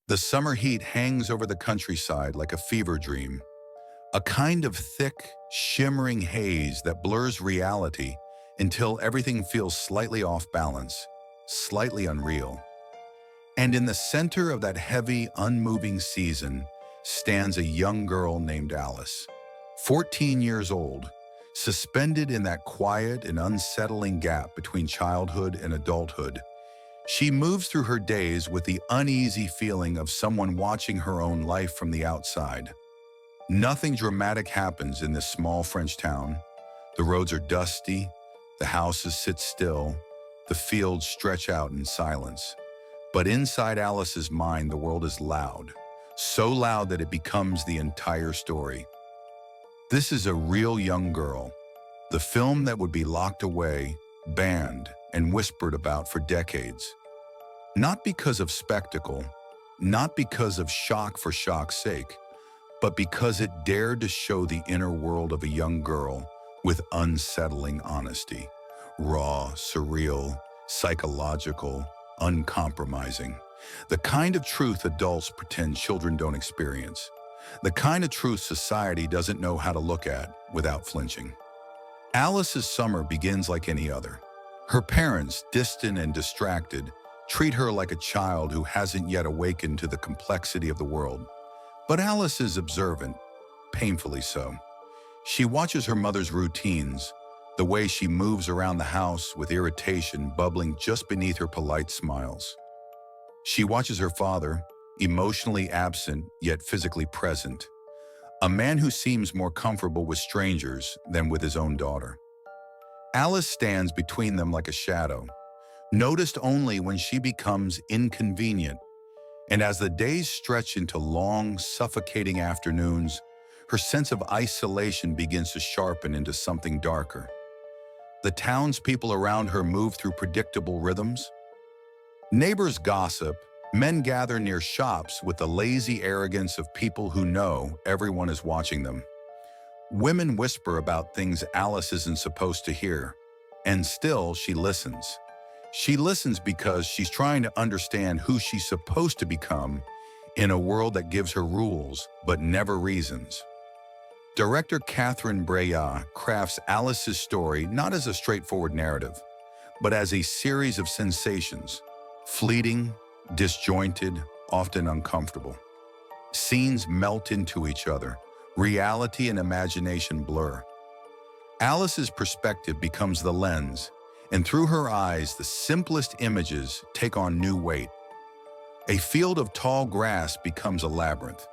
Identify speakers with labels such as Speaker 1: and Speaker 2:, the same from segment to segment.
Speaker 1: The summer heat hangs over the countryside like a fever dream, a kind of thick, shimmering haze that blurs reality until everything feels slightly off balance, slightly unreal. And in the center of that heavy, unmoving season stands a young girl named Alice, 14 years old, suspended in that quiet and unsettling gap between childhood and adulthood. She moves through her days with the uneasy feeling of someone watching her own life from the outside. Nothing dramatic happens in this small French town. The roads are dusty, the houses sit still, the fields stretch out in silence. But inside Alice's mind, the world is loud, so loud that it becomes the entire story. This is a real young girl, the film that would be locked away, banned, and whispered about for decades. Not because of spectacle, not because of shock for shock's sake, but because it dared to show the inner world of a young girl with unsettling honesty. Raw, surreal, psychological, uncompromising. The kind of truth adults pretend children don't experience. The kind of truth society doesn't know how to look at without flinching. Alice's summer begins like any other. Her parents, distant and distracted, treat her like a child who hasn't yet awakened to the complexity of the world. But Alice is observant, painfully so. She watches her mother's routines, the way she moves around the house with irritation bubbling just beneath her polite smiles. She watches her father, emotionally absent yet physically present, a man who seems more comfortable with strangers than with his own daughter. Alice stands between them like a shadow, noticed only when she becomes inconvenient. And as the days stretch into long, suffocating afternoons, her sense of isolation begins to sharpen into something darker. The townspeople around her move through predictable rhythms. Neighbors gossip, men gather near shops with the lazy arrogance of people who know everyone is watching them. Women whisper about things Alice isn't supposed to hear, and still she listens. She listens because she's trying to understand who she's supposed to become in a world that gives her rules but never reasons. Director breillat crafts Alice's story not as a straightforward narrative, but as a series of sensations, fleeting, disjointed, often uncomfortable. Scenes melt into each other, reality and imagination blur. Alice's perspective becomes the lens, and through her eyes, the simplest images take on new weight. A field of tall grass becomes a labyrinth.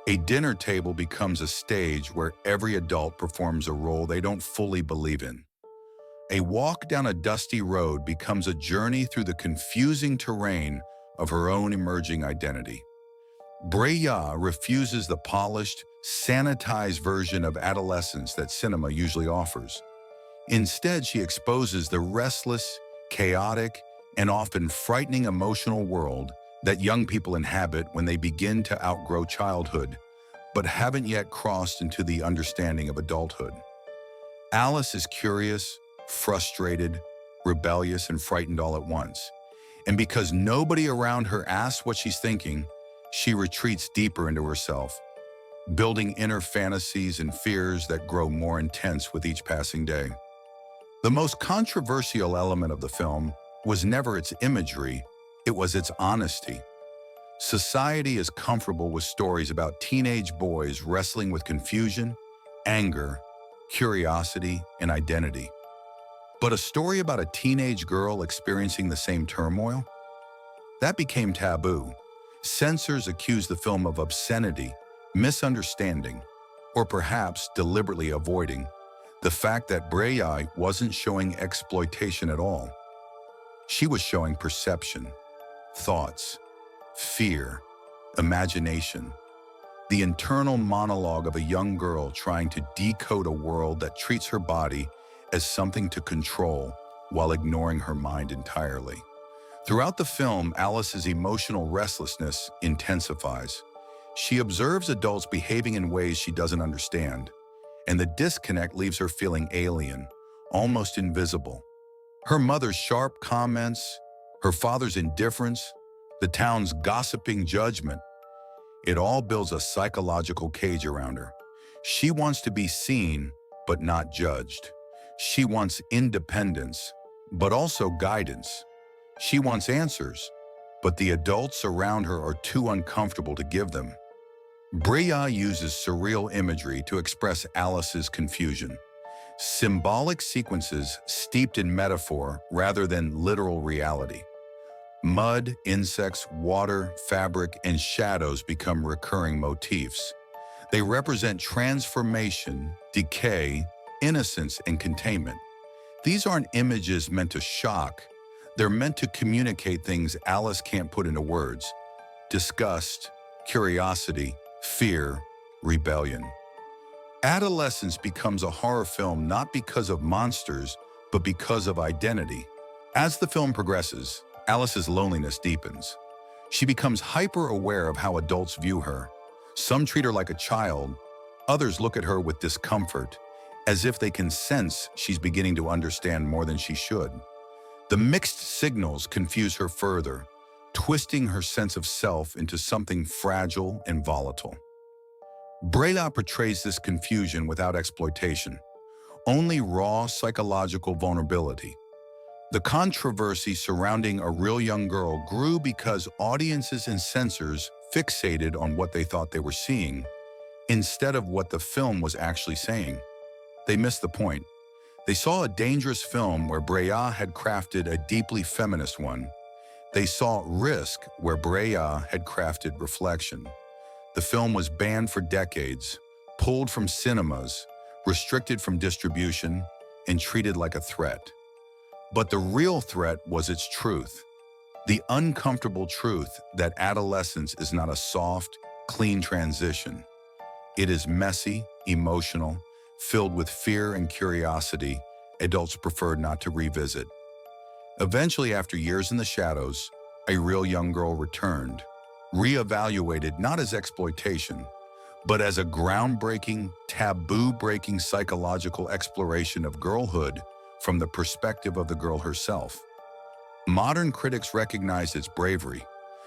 Speaker 1: A dinner table becomes a stage where every adult performs a role they don't fully believe in. A walk down a dusty road becomes a journey through the confusing terrain of her own emerging identity. Breillat refuses the polished, sanitized version of adolescence that cinema usually offers. Instead, she exposes the restless, chaotic, and often frightening emotional world that young people inhabit when they begin to outgrow childhood, but haven't yet crossed into the understanding of adulthood. Alice is curious, frustrated, rebellious, and frightened all at once. And because nobody around her asks what she's thinking, she retreats deeper into herself, building inner fantasies and fears that grow more intense with each passing day. The most controversial element of the film was never its imagery, it was its honesty. Society is comfortable with stories about teenage boys wrestling with confusion, anger, curiosity, and identity. But a story about a teenage girl experiencing the same turmoil? That became taboo. Censors accused the film of obscenity, misunderstanding, or perhaps deliberately avoiding the fact that breillat wasn't showing exploitation at all. She was showing perception, thoughts, fear, imagination, the internal monologue of a young girl trying to decode a world that treats her body as something to control while ignoring her mind entirely. Throughout the film, Alice's emotional restlessness intensifies. She observes adults behaving in ways she doesn't understand, and the disconnect leaves her feeling alien, almost invisible. Her mother's sharp comments, her father's indifference, the town's gossiping judgment. It all builds a psychological cage around her. She wants to be seen, but not judged. She wants independence, but also guidance. She wants answers, but the adults around her are too uncomfortable to give them. Breillat uses surreal imagery to express Alice's confusion. Symbolic sequences steeped in metaphor rather than literal reality. Mud, insects, water, fabric, and shadows become recurring motifs. They represent transformation, decay, innocence, and containment. These aren't images meant to shock. They're meant to communicate things Alice can't put into words: disgust, curiosity, fear, rebellion. Adolescence becomes a horror film not because of monsters, but because of identity. As the film progresses, Alice's loneliness deepens. She becomes hyper-aware of how adults view her. Some treat her like a child, others look at her with discomfort, as if they can sense she's beginning to understand more than she should. The mixed signals confuse her further, twisting her sense of self into something fragile and volatile. Breillat portrays this confusion without exploitation, only raw psychological vulnerability. The controversy surrounding A Real Young Girl grew because audiences and censors fixated on what they thought they were seeing, instead of what the film was actually saying. They missed the point. They saw a dangerous film where Breillat had crafted a deeply feminist one. They saw risk where Breillat had crafted reflection. The film was banned for decades, pulled from cinemas, restricted from distribution, and treated like a threat. But the real threat was its truth. The uncomfortable truth that adolescence is not a soft, clean transition. It is messy, emotional, filled with fear and curiosity adults prefer not to revisit. Eventually, after years in the shadows, A Real Young Girl returned, reevaluated not as exploitation, but as a groundbreaking, taboo-breaking psychological exploration of girlhood from the perspective of the girl herself. Modern critics recognized its bravery.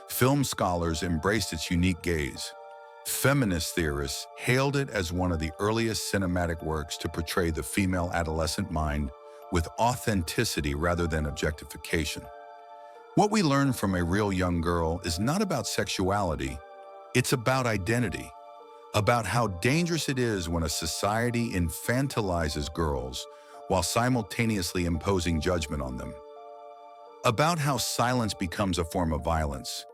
Speaker 1: Film scholars embraced its unique gaze. Feminist theorists hailed it as one of the earliest cinematic works to portray the female adolescent mind with authenticity rather than objectification. What we learn from A Real Young Girl is not about sexuality, it's about identity, about how dangerous it is when a society infantilizes girls while simultaneously imposing judgment on them, about how silence becomes a form of violence,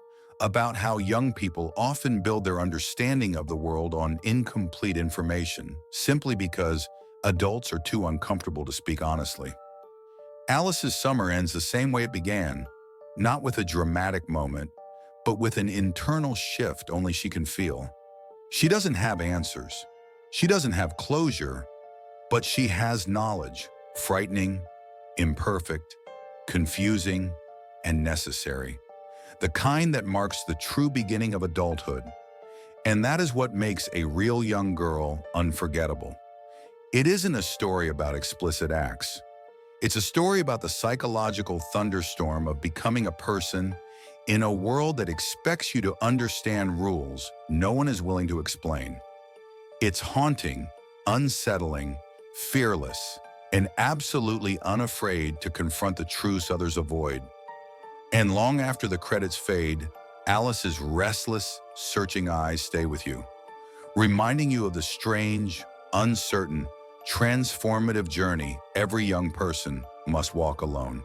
Speaker 1: about how young people often build their understanding of the world on incomplete information simply because adults are too uncomfortable to speak honestly. Alice's summer ends the same way it began, not with a dramatic moment, but with an internal shift only she can feel. She doesn't have answers. She doesn't have closure, but she has knowledge, frightening, imperfect, confusing, and necessary. The kind that marks the true beginning of adulthood. And that is what makes A Real Young Girl unforgettable. It isn't a story about explicit acts. It's a story about the psychological thunderstorm of becoming a person in a world that expects you to understand rules no one is willing to explain. It's haunting, unsettling, fearless, and absolutely unafraid to confront the truths others avoid. And long after the credits fade, Alice's restless, searching eyes stay with you, reminding you of the strange, uncertain, transformative journey every young person must walk alone.